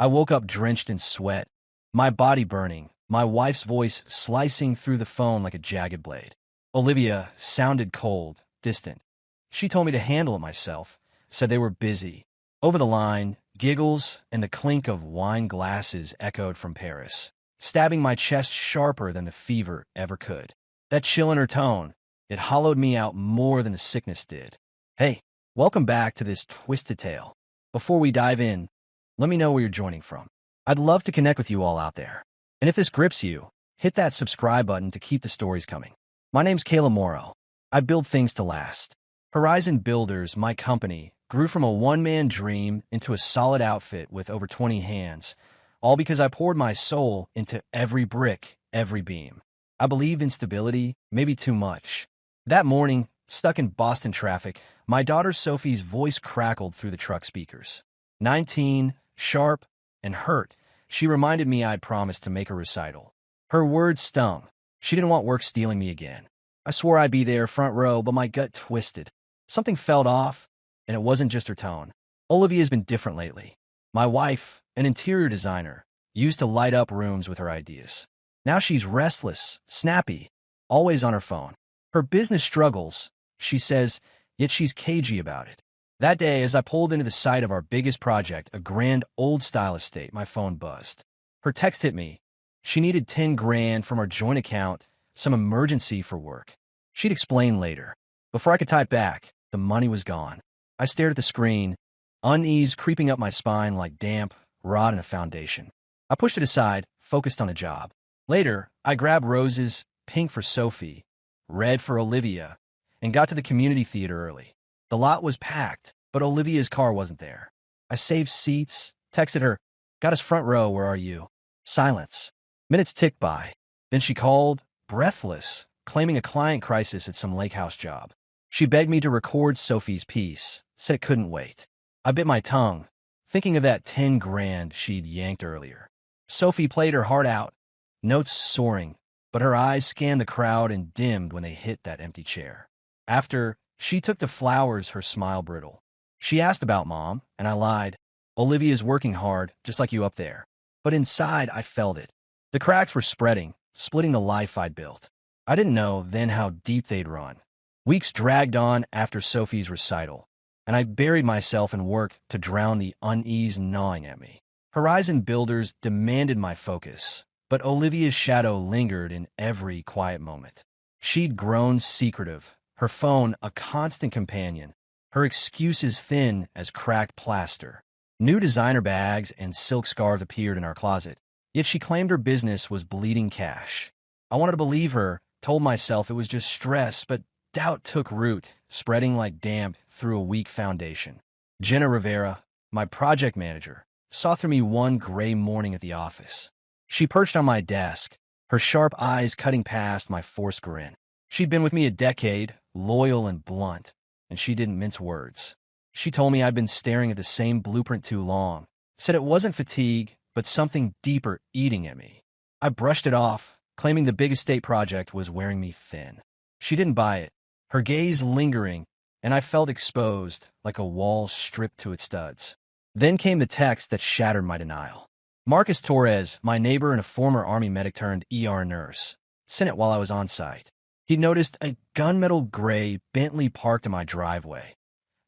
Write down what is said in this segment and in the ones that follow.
I woke up drenched in sweat, my body burning, my wife's voice slicing through the phone like a jagged blade. Olivia sounded cold, distant. She told me to handle it myself, said they were busy. Over the line, giggles and the clink of wine glasses echoed from Paris, stabbing my chest sharper than the fever ever could. That chill in her tone, it hollowed me out more than the sickness did. Hey, welcome back to this twisted tale. Before we dive in, let me know where you're joining from. I'd love to connect with you all out there. And if this grips you, hit that subscribe button to keep the stories coming. My name's Kayla Morrow. I build things to last. Horizon Builders, my company, grew from a one-man dream into a solid outfit with over 20 hands, all because I poured my soul into every brick, every beam. I believed in stability, maybe too much. That morning, stuck in Boston traffic, my daughter Sophie's voice crackled through the truck speakers. 19, sharp, and hurt, she reminded me I'd promised to make a recital. Her words stung. She didn't want work stealing me again. I swore I'd be there front row, but my gut twisted. Something felt off, and it wasn't just her tone. Olivia's been different lately. My wife, an interior designer, used to light up rooms with her ideas. Now she's restless, snappy, always on her phone. Her business struggles, she says, yet she's cagey about it. That day, as I pulled into the site of our biggest project, a grand old-style estate, my phone buzzed. Her text hit me. She needed 10 grand from our joint account, some emergency for work. She'd explain later. Before I could type back, the money was gone. I stared at the screen, unease creeping up my spine like damp, rot in a foundation. I pushed it aside, focused on the job. Later, I grabbed roses, pink for Sophie, red for Olivia, and got to the community theater early. The lot was packed, but Olivia's car wasn't there. I saved seats, texted her, "Got us front row, where are you?" Silence. Minutes ticked by. Then she called, breathless, claiming a client crisis at some lake house job. She begged me to record Sophie's piece, said it couldn't wait. I bit my tongue, thinking of that 10 grand she'd yanked earlier. Sophie played her heart out, notes soaring, but her eyes scanned the crowd and dimmed when they hit that empty chair. After, she took the flowers, her smile brittle. She asked about Mom, and I lied. Olivia's working hard, just like you up there. But inside, I felt it. The cracks were spreading, splitting the life I'd built. I didn't know then how deep they'd run. Weeks dragged on after Sophie's recital, and I buried myself in work to drown the unease gnawing at me. Horizon Builders demanded my focus, but Olivia's shadow lingered in every quiet moment. She'd grown secretive, her phone a constant companion, her excuses thin as cracked plaster. New designer bags and silk scarves appeared in our closet, yet she claimed her business was bleeding cash. I wanted to believe her, told myself it was just stress, but doubt took root, spreading like damp through a weak foundation. Jenna Rivera, my project manager, saw through me one gray morning at the office. She perched on my desk, her sharp eyes cutting past my forced grin. She'd been with me a decade, loyal and blunt, and she didn't mince words. She told me I'd been staring at the same blueprint too long, said it wasn't fatigue, but something deeper eating at me. I brushed it off, claiming the big estate project was wearing me thin. She didn't buy it, her gaze lingering, and I felt exposed, like a wall stripped to its studs. Then came the text that shattered my denial. Marcus Torres, my neighbor and a former Army medic turned ER nurse, sent it while I was on site. He noticed a gunmetal gray Bentley parked in my driveway.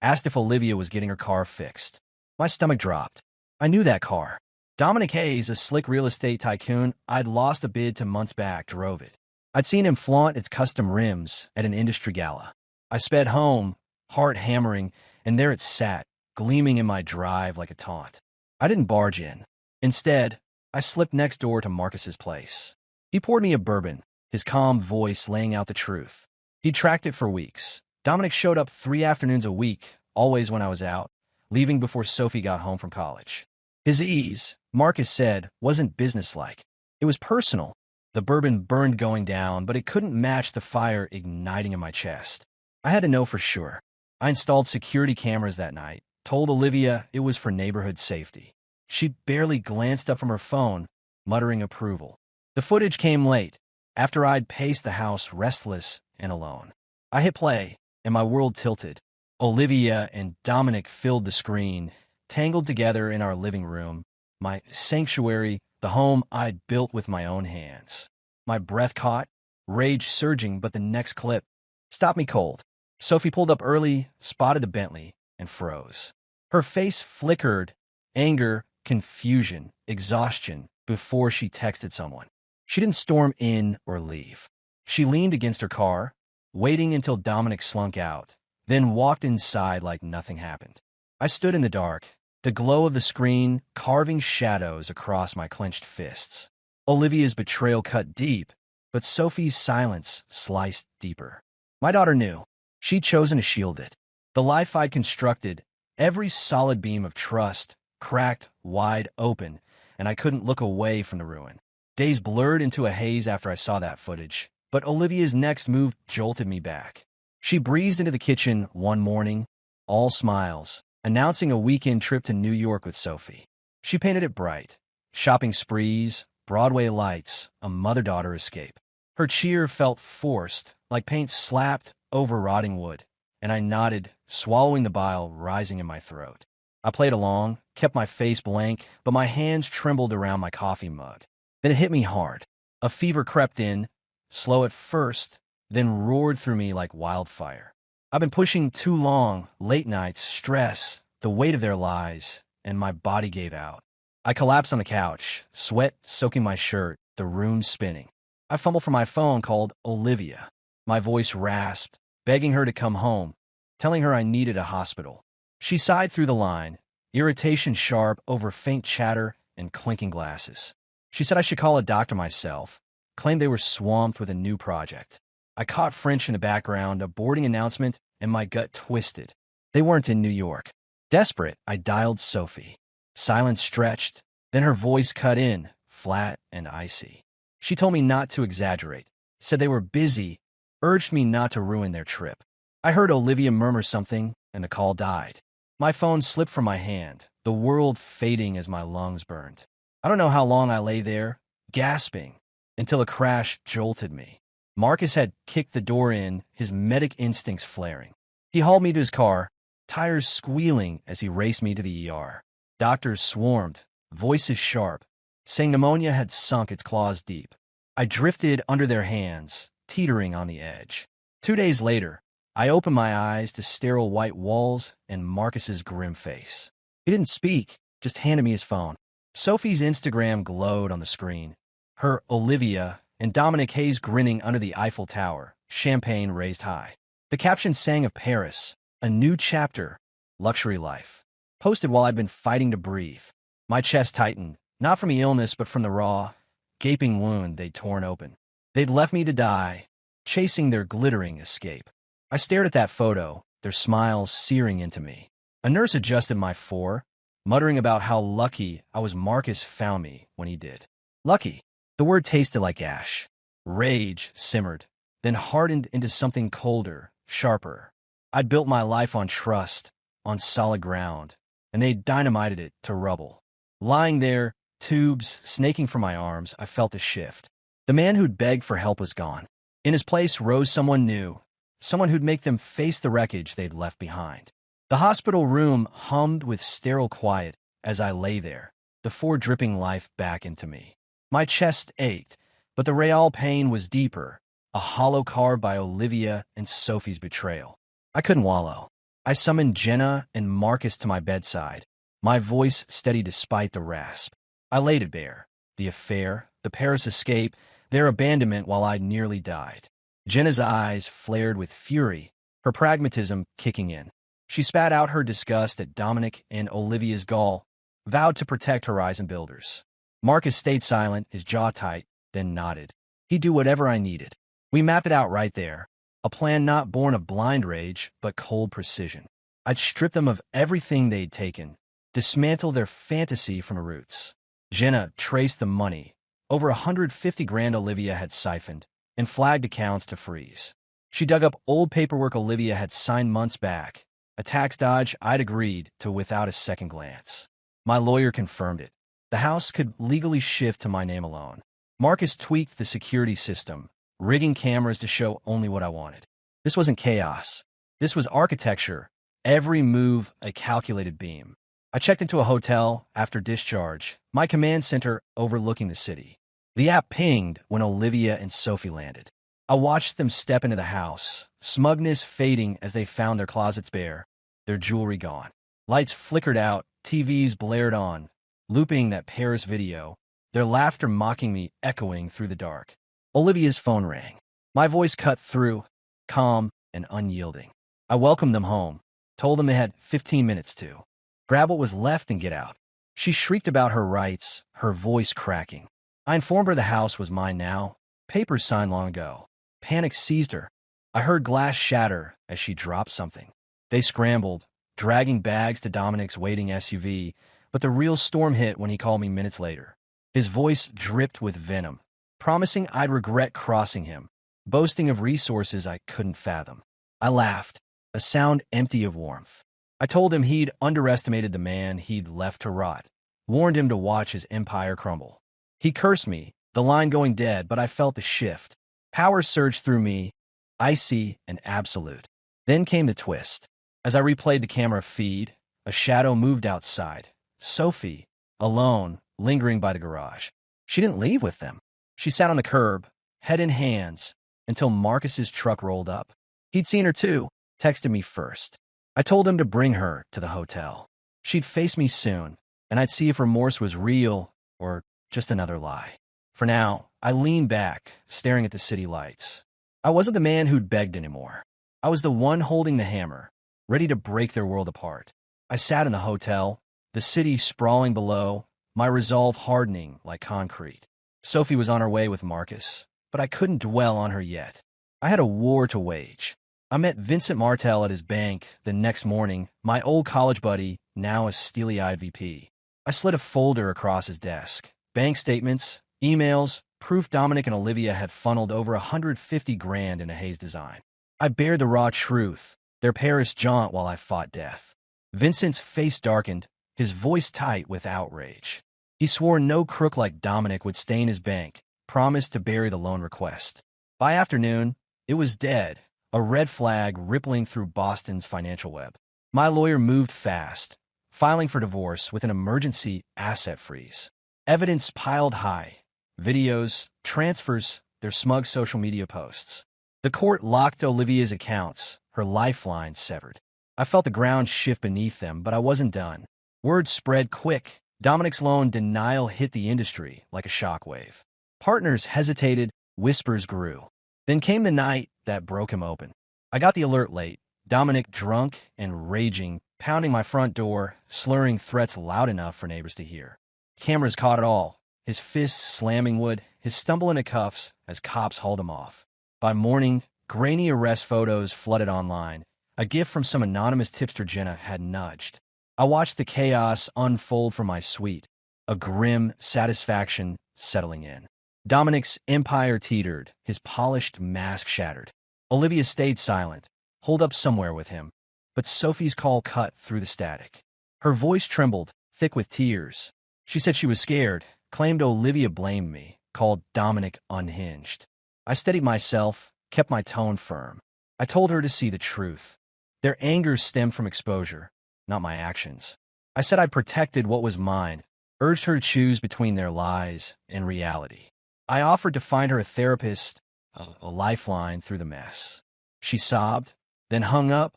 Asked if Olivia was getting her car fixed. My stomach dropped. I knew that car. Dominic Hayes, a slick real estate tycoon I'd lost a bid to months back, drove it. I'd seen him flaunt its custom rims at an industry gala. I sped home, heart hammering, and there it sat, gleaming in my drive like a taunt. I didn't barge in. Instead, I slipped next door to Marcus's place. He poured me a bourbon, his calm voice laying out the truth. He'd tracked it for weeks. Dominic showed up 3 afternoons a week, always when I was out, leaving before Sophie got home from college. His ease, Marcus said, wasn't businesslike. It was personal. The bourbon burned going down, but it couldn't match the fire igniting in my chest. I had to know for sure. I installed security cameras that night, told Olivia it was for neighborhood safety. She barely glanced up from her phone, muttering approval. The footage came late, after I'd paced the house restless and alone. I hit play, and my world tilted. Olivia and Dominic filled the screen, tangled together in our living room, my sanctuary, the home I'd built with my own hands. My breath caught, rage surging, but the next clip stopped me cold. Sophie pulled up early, spotted the Bentley, and froze. Her face flickered, anger, confusion, exhaustion, before she texted someone. She didn't storm in or leave. She leaned against her car, waiting until Dominic slunk out, then walked inside like nothing happened. I stood in the dark, the glow of the screen carving shadows across my clenched fists. Olivia's betrayal cut deep, but Sophie's silence sliced deeper. My daughter knew. She'd chosen to shield it. The life I'd constructed, every solid beam of trust, cracked wide open, and I couldn't look away from the ruin. Days blurred into a haze after I saw that footage, but Olivia's next move jolted me back. She breezed into the kitchen one morning, all smiles, announcing a weekend trip to New York with Sophie. She painted it bright. Shopping sprees, Broadway lights, a mother-daughter escape. Her cheer felt forced, like paint slapped over rotting wood, and I nodded, swallowing the bile rising in my throat. I played along, kept my face blank, but my hands trembled around my coffee mug. Then it hit me hard. A fever crept in, slow at first, then roared through me like wildfire. I've been pushing too long, late nights, stress, the weight of their lies, and my body gave out. I collapsed on the couch, sweat soaking my shirt, the room spinning. I fumbled for my phone, called Olivia. My voice rasped, begging her to come home, telling her I needed a hospital. She sighed through the line, irritation sharp over faint chatter and clinking glasses. She said I should call a doctor myself, claimed they were swamped with a new project. I caught French in the background, a boarding announcement, and my gut twisted. They weren't in New York. Desperate, I dialed Sophie. Silence stretched, then her voice cut in, flat and icy. She told me not to exaggerate, said they were busy, urged me not to ruin their trip. I heard Olivia murmur something, and the call died. My phone slipped from my hand, the world fading as my lungs burned. I don't know how long I lay there, gasping, until a crash jolted me. Marcus had kicked the door in, his medic instincts flaring. He hauled me to his car, tires squealing as he raced me to the ER. Doctors swarmed, voices sharp, saying pneumonia had sunk its claws deep. I drifted under their hands, teetering on the edge. 2 days later, I opened my eyes to sterile white walls and Marcus's grim face. He didn't speak, just handed me his phone. Sophie's Instagram glowed on the screen. Her Olivia and Dominic Hayes grinning under the Eiffel Tower, champagne raised high. The caption sang of Paris, a new chapter, luxury life. Posted while I'd been fighting to breathe. My chest tightened, not from the illness but from the raw, gaping wound they'd torn open. They'd left me to die, chasing their glittering escape. I stared at that photo, their smiles searing into me. A nurse adjusted my four, muttering about how lucky I was Marcus found me when he did. Lucky. The word tasted like ash. Rage simmered, then hardened into something colder, sharper. I'd built my life on trust, on solid ground, and they'd dynamited it to rubble. Lying there, tubes snaking from my arms, I felt a shift. The man who'd begged for help was gone. In his place rose someone new, someone who'd make them face the wreckage they'd left behind. The hospital room hummed with sterile quiet as I lay there, the four dripping life back into me. My chest ached, but the real pain was deeper, a hollow carved by Olivia and Sophie's betrayal. I couldn't wallow. I summoned Jenna and Marcus to my bedside, my voice steady despite the rasp. I laid it bare. The affair, the Paris escape, their abandonment while I nearly died. Jenna's eyes flared with fury, her pragmatism kicking in. She spat out her disgust at Dominic and Olivia's gall, vowed to protect Horizon Builders. Marcus stayed silent, his jaw tight, then nodded. He'd do whatever I needed. We mapped it out right there, a plan not born of blind rage, but cold precision. I'd strip them of everything they'd taken, dismantle their fantasy from the roots. Jenna traced the money, over 150 grand Olivia had siphoned, and flagged accounts to freeze. She dug up old paperwork Olivia had signed months back, a tax dodge I'd agreed to without a second glance. My lawyer confirmed it. The house could legally shift to my name alone. Marcus tweaked the security system, rigging cameras to show only what I wanted. This wasn't chaos. This was architecture, every move a calculated beam. I checked into a hotel after discharge, my command center overlooking the city. The app pinged when Olivia and Sophie landed. I watched them step into the house, smugness fading as they found their closets bare, their jewelry gone. Lights flickered out, TVs blared on, looping that Paris video, their laughter mocking me echoing through the dark. Olivia's phone rang. My voice cut through, calm and unyielding. I welcomed them home, told them they had 15 minutes to grab what was left and get out. She shrieked about her rights, her voice cracking. I informed her the house was mine now, papers signed long ago. Panic seized her. I heard glass shatter as she dropped something. They scrambled, dragging bags to Dominic's waiting SUV, but the real storm hit when he called me minutes later. His voice dripped with venom, promising I'd regret crossing him, boasting of resources I couldn't fathom. I laughed, a sound empty of warmth. I told him he'd underestimated the man he'd left to rot, warned him to watch his empire crumble. He cursed me, the line going dead, but I felt the shift. Power surged through me, icy and absolute. Then came the twist. As I replayed the camera feed, a shadow moved outside. Sophie, alone, lingering by the garage. She didn't leave with them. She sat on the curb, head in hands, until Marcus's truck rolled up. He'd seen her too, texted me first. I told him to bring her to the hotel. She'd face me soon, and I'd see if remorse was real or just another lie. For now, I leaned back, staring at the city lights. I wasn't the man who'd begged anymore. I was the one holding the hammer, ready to break their world apart. I sat in the hotel, the city sprawling below, my resolve hardening like concrete. Sophie was on her way with Marcus, but I couldn't dwell on her yet. I had a war to wage. I met Vincent Martel at his bank the next morning, my old college buddy, now a steely-eyed VP. I slid a folder across his desk. Bank statements, emails, proof Dominic and Olivia had funneled over $150,000 in a Hayes design. I bared the raw truth, their Paris jaunt while I fought death. Vincent's face darkened, his voice tight with outrage. He swore no crook like Dominic would stain his bank, promised to bury the loan request. By afternoon, it was dead, a red flag rippling through Boston's financial web. My lawyer moved fast, filing for divorce with an emergency asset freeze. Evidence piled high. Videos, transfers, their smug social media posts. The court locked Olivia's accounts, her lifeline severed. I felt the ground shift beneath them, but I wasn't done. Word spread quick. Dominic's loan denial hit the industry like a shockwave. Partners hesitated, whispers grew. Then came the night that broke him open. I got the alert late. Dominic, drunk and raging, pounding my front door, slurring threats loud enough for neighbors to hear. Cameras caught it all, his fists slamming wood, his stumble into cuffs as cops hauled him off. By morning, grainy arrest photos flooded online. A gift from some anonymous tipster Jenna had nudged. I watched the chaos unfold from my suite, a grim satisfaction settling in. Dominic's empire teetered, his polished mask shattered. Olivia stayed silent, holed up somewhere with him, but Sophie's call cut through the static. Her voice trembled, thick with tears. She said she was scared, claimed Olivia blamed me, called Dominic unhinged. I steadied myself, kept my tone firm. I told her to see the truth. Their anger stemmed from exposure, not my actions. I said I protected what was mine, urged her to choose between their lies and reality. I offered to find her a therapist, a lifeline through the mess. She sobbed, then hung up,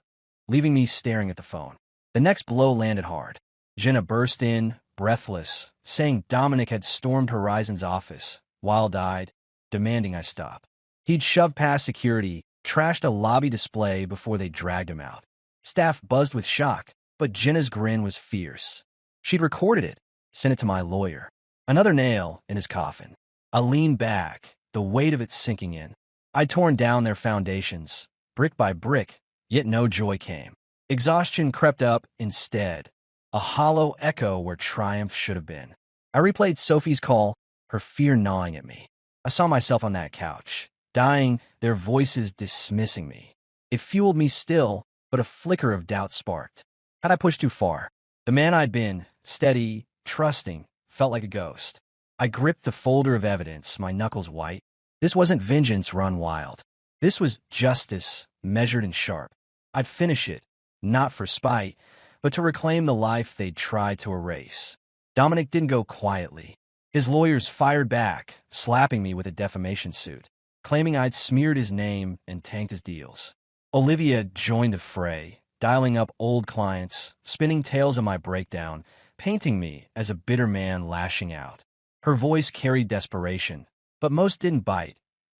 leaving me staring at the phone. The next blow landed hard. Jenna burst in, breathless, saying Dominic had stormed Horizon's office, wild-eyed, demanding I stop. He'd shoved past security, trashed a lobby display before they dragged him out. Staff buzzed with shock, but Jenna's grin was fierce. She'd recorded it, sent it to my lawyer. Another nail in his coffin. I leaned back, the weight of it sinking in. I'd torn down their foundations, brick by brick, yet no joy came. Exhaustion crept up instead, a hollow echo where triumph should have been. I replayed Sophie's call, her fear gnawing at me. I saw myself on that couch, dying, their voices dismissing me. It fueled me still, but a flicker of doubt sparked. Had I pushed too far? The man I'd been, steady, trusting, felt like a ghost. I gripped the folder of evidence, my knuckles white. This wasn't vengeance run wild. This was justice, measured and sharp. I'd finish it, not for spite, but to reclaim the life they'd tried to erase. Dominic didn't go quietly. His lawyers fired back, slapping me with a defamation suit, claiming I'd smeared his name and tanked his deals. Olivia joined the fray, dialing up old clients, spinning tales of my breakdown, painting me as a bitter man lashing out. Her voice carried desperation, but most didn't bite.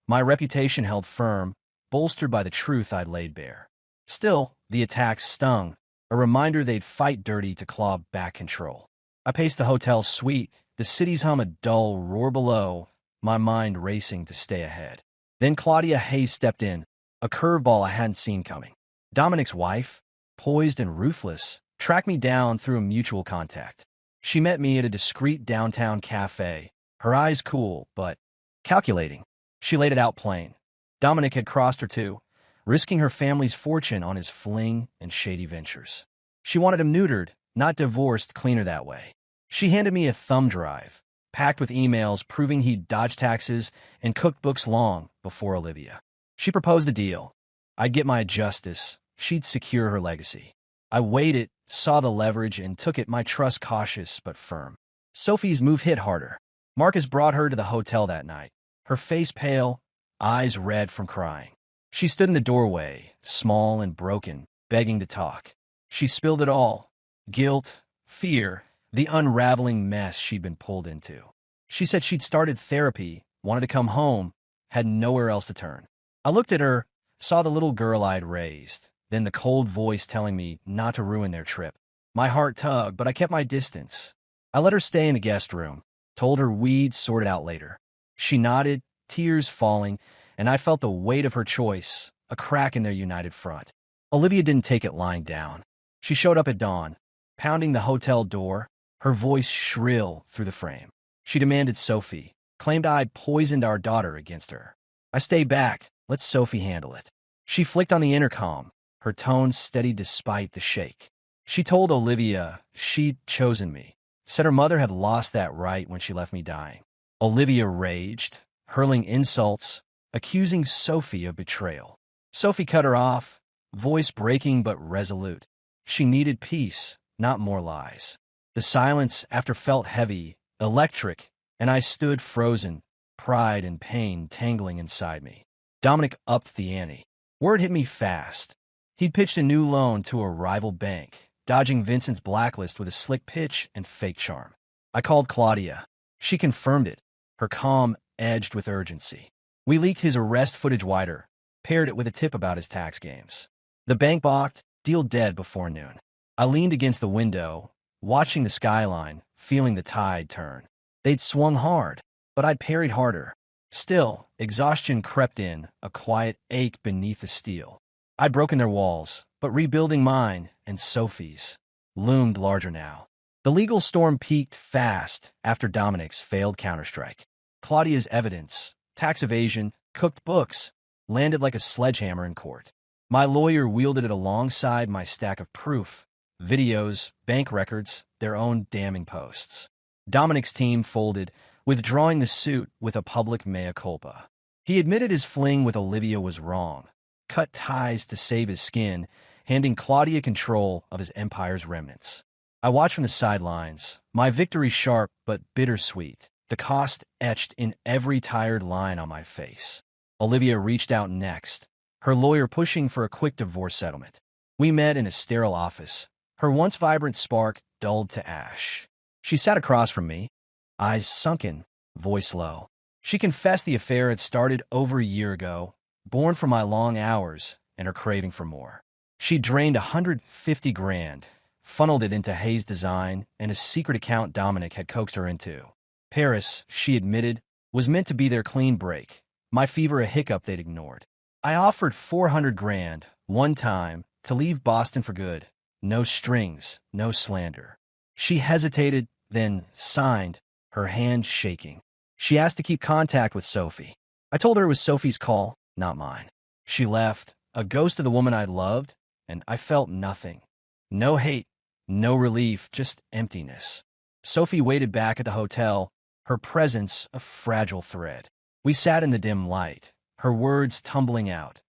My reputation held firm, bolstered by the truth I'd laid bare. Still, the attacks stung, a reminder they'd fight dirty to claw back control. I paced the hotel suite, the city's hum a dull roar below, my mind racing to stay ahead. Then Claudia Hayes stepped in, a curveball I hadn't seen coming. Dominic's wife, poised and ruthless, tracked me down through a mutual contact. She met me at a discreet downtown cafe, her eyes cool, but calculating. She laid it out plain. Dominic had crossed her too, risking her family's fortune on his fling and shady ventures. She wanted him neutered, not divorced, cleaner that way. She handed me a thumb drive, packed with emails proving he'd dodged taxes and cooked books long before Olivia. She proposed a deal. I'd get my justice, she'd secure her legacy. I weighed it, saw the leverage, and took it, my trust cautious but firm. Sophie's move hit harder. Marcus brought her to the hotel that night, her face pale, eyes red from crying. She stood in the doorway, small and broken, begging to talk. She spilled it all. Guilt, fear, the unraveling mess she'd been pulled into. She said she'd started therapy, wanted to come home, had nowhere else to turn. I looked at her, saw the little girl I'd raised, then the cold voice telling me not to ruin their trip. My heart tugged, but I kept my distance. I let her stay in the guest room, told her we'd sort it out later. She nodded, tears falling, and I felt the weight of her choice, a crack in their united front. Olivia didn't take it lying down. She showed up at dawn, pounding the hotel door, her voice shrill through the frame. She demanded Sophie, claimed I'd poisoned our daughter against her. I stayed back, let Sophie handle it. She flicked on the intercom, her tone steady despite the shake. She told Olivia she'd chosen me, said her mother had lost that right when she left me dying. Olivia raged, hurling insults, accusing Sophie of betrayal. Sophie cut her off, voice breaking but resolute. She needed peace, not more lies. The silence after felt heavy, electric, and I stood frozen, pride and pain tangling inside me. Dominic upped the ante. Word hit me fast. He'd pitched a new loan to a rival bank, dodging Vincent's blacklist with a slick pitch and fake charm. I called Claudia. She confirmed it, her calm edged with urgency. We leaked his arrest footage wider, paired it with a tip about his tax games. The bank balked, deal dead before noon. I leaned against the window, watching the skyline, feeling the tide turn. They'd swung hard, but I'd parried harder. Still, exhaustion crept in, a quiet ache beneath the steel. I'd broken their walls, but rebuilding mine and Sophie's loomed larger now. The legal storm peaked fast after Dominic's failed counterstrike. Claudia's evidence, tax evasion, cooked books, landed like a sledgehammer in court. My lawyer wielded it alongside my stack of proof, videos, bank records, their own damning posts. Dominic's team folded, withdrawing the suit with a public mea culpa. He admitted his fling with Olivia was wrong, cut ties to save his skin, handing Claudia control of his empire's remnants. I watched from the sidelines, my victory sharp but bittersweet, the cost etched in every tired line on my face. Olivia reached out next, her lawyer pushing for a quick divorce settlement. We met in a sterile office, her once vibrant spark dulled to ash. She sat across from me, eyes sunken, voice low. She confessed the affair had started over a year ago, born from my long hours and her craving for more. She drained $150,000, funneled it into Hayes Design and a secret account Dominic had coaxed her into. Paris, she admitted, was meant to be their clean break, my fever a hiccup they'd ignored. I offered $400,000, one time, to leave Boston for good. No strings, no slander. She hesitated, then signed, her hand shaking. She asked to keep contact with Sophie. I told her it was Sophie's call, not mine. She left, a ghost of the woman I'd loved, and I felt nothing. No hate, no relief, just emptiness. Sophie waited back at the hotel, her presence a fragile thread. We sat in the dim light, her words tumbling out.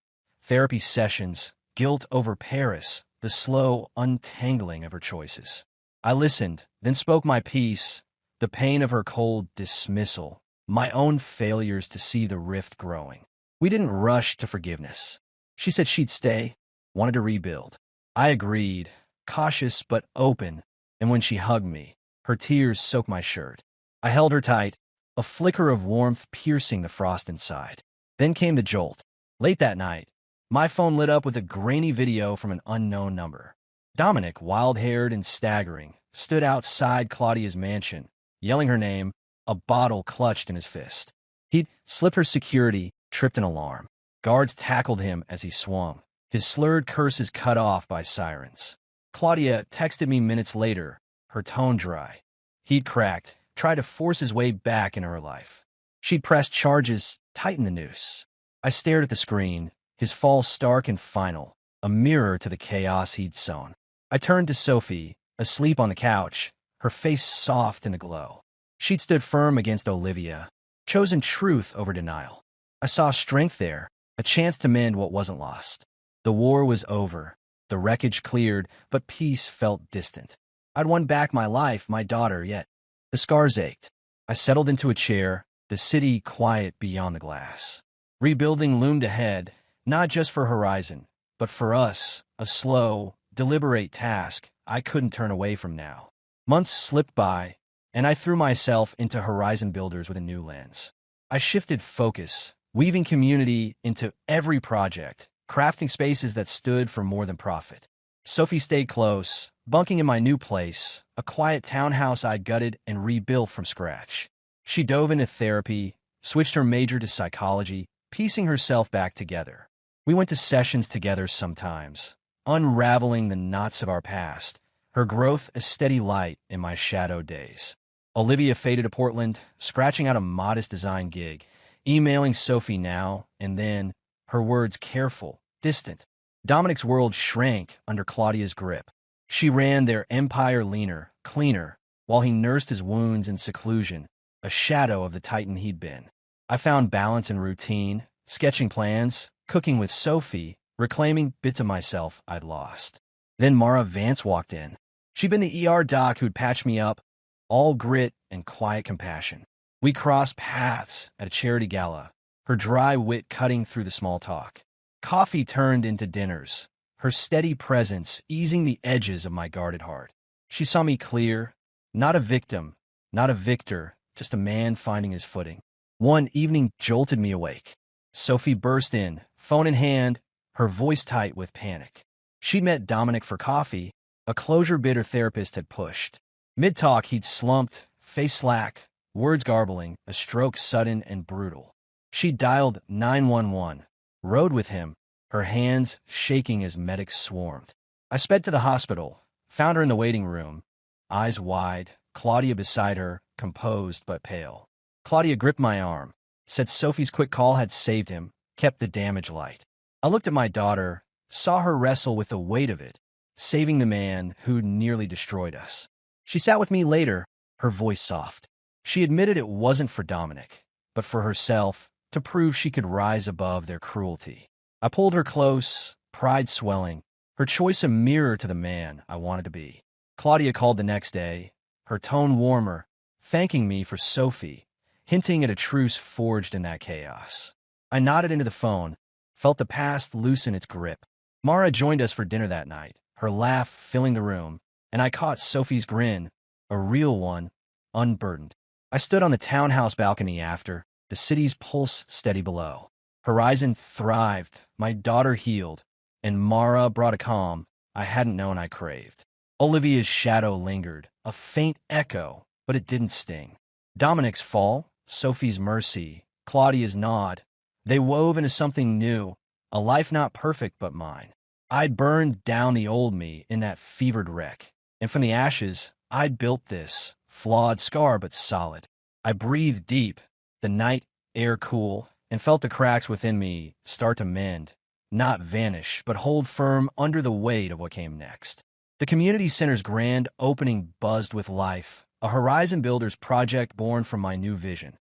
Therapy sessions, guilt over Paris, the slow untangling of her choices. I listened, then spoke my piece, the pain of her cold dismissal, my own failures to see the rift growing. We didn't rush to forgiveness. She said she'd stay, wanted to rebuild. I agreed, cautious but open, and when she hugged me, her tears soaked my shirt. I held her tight, a flicker of warmth piercing the frost inside. Then came the jolt. Late that night, my phone lit up with a grainy video from an unknown number. Dominic, wild-haired and staggering, stood outside Claudia's mansion, yelling her name, a bottle clutched in his fist. He'd slipped her security, tripped an alarm. Guards tackled him as he swung, his slurred curses cut off by sirens. Claudia texted me minutes later, her tone dry. He'd cracked, tried to force his way back into her life. She'd pressed charges, tightened the noose. I stared at the screen, his fall stark and final, a mirror to the chaos he'd sown. I turned to Sophie, asleep on the couch, her face soft in the glow. She'd stood firm against Olivia, chosen truth over denial. I saw strength there, a chance to mend what wasn't lost. The war was over, the wreckage cleared, but peace felt distant. I'd won back my life, my daughter, yet the scars ached. I settled into a chair, the city quiet beyond the glass. Rebuilding loomed ahead, not just for Horizon, but for us, a slow, deliberate task I couldn't turn away from now. Months slipped by, and I threw myself into Horizon Builders with a new lens. I shifted focus, weaving community into every project, crafting spaces that stood for more than profit. Sophie stayed close, bunking in my new place, a quiet townhouse I'd gutted and rebuilt from scratch. She dove into therapy, switched her major to psychology, piecing herself back together. We went to sessions together sometimes, unraveling the knots of our past, her growth a steady light in my shadow days. Olivia faded to Portland, scratching out a modest design gig, emailing Sophie now and then, her words careful, distant. Dominic's world shrank under Claudia's grip. She ran their empire leaner, cleaner, while he nursed his wounds in seclusion, a shadow of the titan he'd been. I found balance in routine, sketching plans, cooking with Sophie, reclaiming bits of myself I'd lost. Then Mara Vance walked in. She'd been the ER doc who'd patched me up, all grit and quiet compassion. We crossed paths at a charity gala, her dry wit cutting through the small talk. Coffee turned into dinners, her steady presence easing the edges of my guarded heart. She saw me clear, not a victim, not a victor, just a man finding his footing. One evening jolted me awake. Sophie burst in, phone in hand, her voice tight with panic. She'd met Dominic for coffee, a closure bid her therapist had pushed. Mid-talk, he'd slumped, face slack, words garbling, a stroke sudden and brutal. She dialed 911, rode with him, her hands shaking as medics swarmed. I sped to the hospital, found her in the waiting room, eyes wide, Claudia beside her, composed but pale. Claudia gripped my arm, said Sophie's quick call had saved him, kept the damage light. I looked at my daughter, saw her wrestle with the weight of it, saving the man who'd nearly destroyed us. She sat with me later, her voice soft. She admitted it wasn't for Dominic, but for herself, to prove she could rise above their cruelty. I pulled her close, pride swelling, her choice a mirror to the man I wanted to be. Claudia called the next day, her tone warmer, thanking me for Sophie, hinting at a truce forged in that chaos. I nodded into the phone, felt the past loosen its grip. Mara joined us for dinner that night, her laugh filling the room, and I caught Sophie's grin, a real one, unburdened. I stood on the townhouse balcony after, the city's pulse steady below. Horizon thrived, my daughter healed, and Mara brought a calm I hadn't known I craved. Olivia's shadow lingered, a faint echo, but it didn't sting. Dominic's fall, Sophie's mercy, Claudia's nod, they wove into something new, a life not perfect but mine. I'd burned down the old me in that fevered wreck, and from the ashes, I'd built this, flawed scar but solid. I breathed deep, the night air cool, and felt the cracks within me start to mend, not vanish, but hold firm under the weight of what came next. The community center's grand opening buzzed with life, a Horizon Builders project born from my new vision.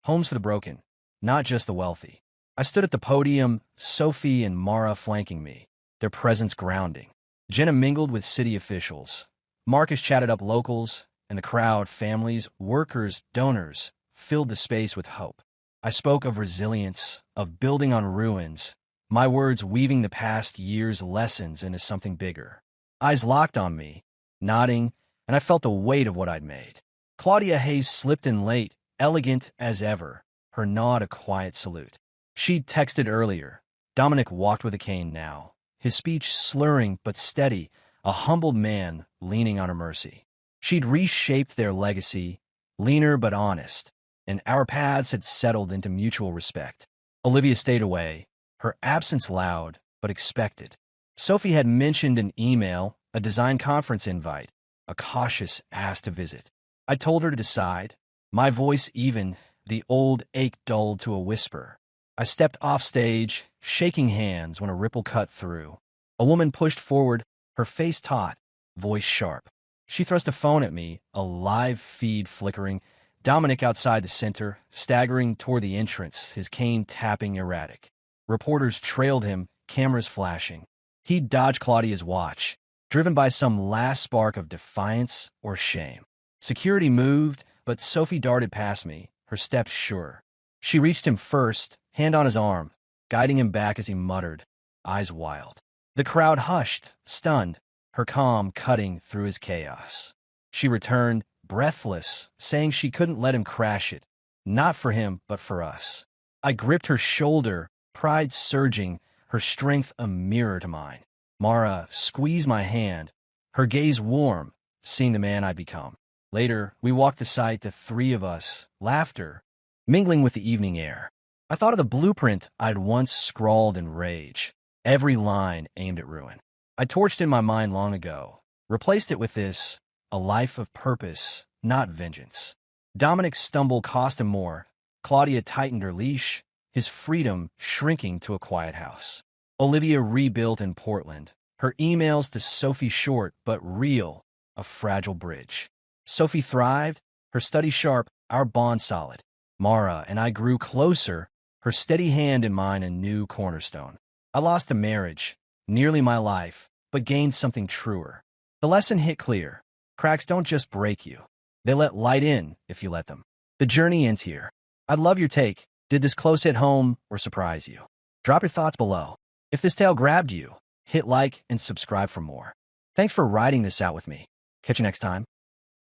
Homes for the broken, not just the wealthy. I stood at the podium, Sophie and Mara flanking me, their presence grounding. Jenna mingled with city officials. Marcus chatted up locals, and the crowd, families, workers, donors, filled the space with hope. I spoke of resilience, of building on ruins, my words weaving the past year's lessons into something bigger. Eyes locked on me, nodding, and I felt the weight of what I'd made. Claudia Hayes slipped in late, elegant as ever, her nod a quiet salute. She'd texted earlier. Dominic walked with a cane now, his speech slurring but steady, a humbled man leaning on her mercy. She'd reshaped their legacy, leaner but honest, and our paths had settled into mutual respect. Olivia stayed away, her absence loud but expected. Sophie had mentioned an email, a design conference invite, a cautious ask to visit. I told her to decide, my voice even, the old ache dulled to a whisper. I stepped off stage, shaking hands when a ripple cut through. A woman pushed forward, her face taut, voice sharp. She thrust a phone at me, a live feed flickering. Dominic outside the center, staggering toward the entrance, his cane tapping erratic. Reporters trailed him, cameras flashing. He dodged Claudia's watch, driven by some last spark of defiance or shame. Security moved, but Sophie darted past me, her steps sure. She reached him first, hand on his arm, guiding him back as he muttered, eyes wild. The crowd hushed, stunned, her calm cutting through his chaos. She returned, breathless, saying she couldn't let him crash it. Not for him, but for us. I gripped her shoulder, pride surging, her strength a mirror to mine. Mara squeezed my hand, her gaze warm, seeing the man I'd become. Later, we walked the site, the three of us, laughter, mingling with the evening air. I thought of the blueprint I'd once scrawled in rage, every line aimed at ruin. I torched in my mind long ago, replaced it with this, a life of purpose, not vengeance. Dominic's stumble cost him more. Claudia tightened her leash, his freedom shrinking to a quiet house. Olivia rebuilt in Portland, her emails to Sophie short but real, a fragile bridge. Sophie thrived, her study sharp, our bond solid. Mara and I grew closer, her steady hand in mine a new cornerstone. I lost a marriage, nearly my life, but gained something truer. The lesson hit clear. Cracks don't just break you. They let light in if you let them. The journey ends here. I'd love your take. Did this close hit home or surprise you? Drop your thoughts below. If this tale grabbed you, hit like and subscribe for more. Thanks for riding this out with me. Catch you next time.